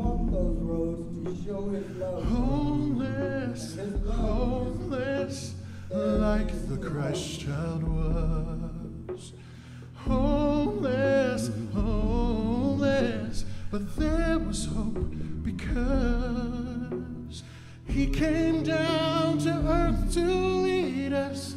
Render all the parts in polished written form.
walked those roads to show his love. Homeless, homeless, like the Christ child was. Homeless, homeless, but there was hope because he came down to earth to lead us.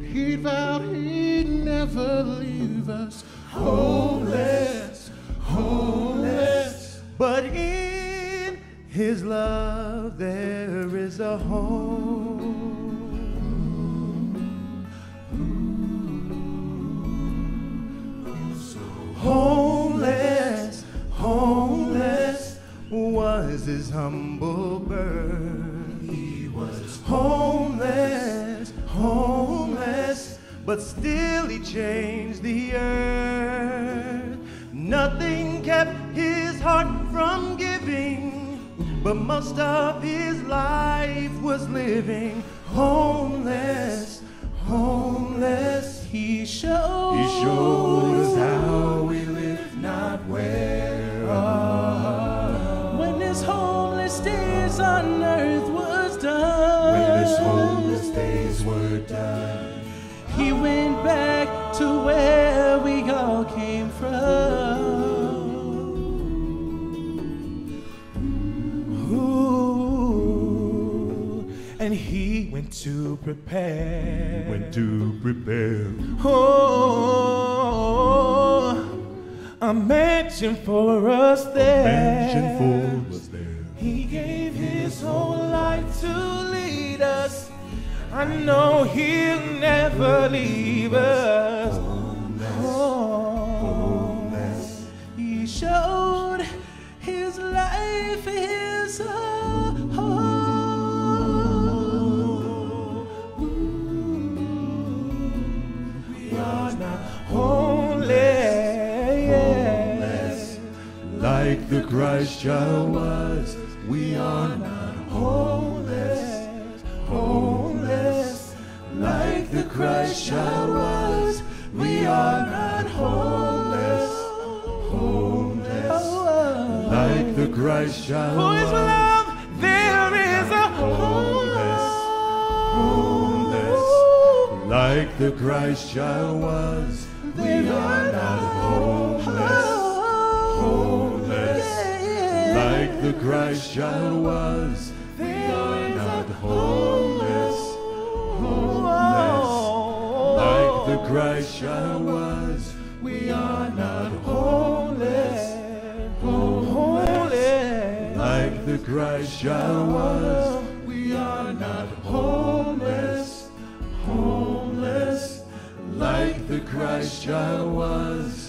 He vowed he'd never leave us. Homeless, homeless, but in his love there is a home. Homeless, homeless was his humble birth. He was homeless, homeless, but still he changed the earth. Nothing kept his heart from giving, but most of his life was living. Homeless, homeless, he showed us how we live, not where. When his homeless days on earth was done, When his homeless days were done, he went back to where we all came from. Ooh, and he went to prepare. Oh, a mansion for us there. He gave his whole life to lead us. I know he'll never leave us. Homeless. He showed his life, his we are not homeless. like the Christ child was. We are not Homeless, homeless, like the Christ child was. We are not homeless, homeless, like the Christ child for his was. love there is a Homeless, like the Christ child was. We are not homeless, homeless, like the Christ child was. We are not homeless, homeless, like the Christ child was. We are not homeless, homeless, like the Christ child was. We are not homeless, homeless, like the Christ child was.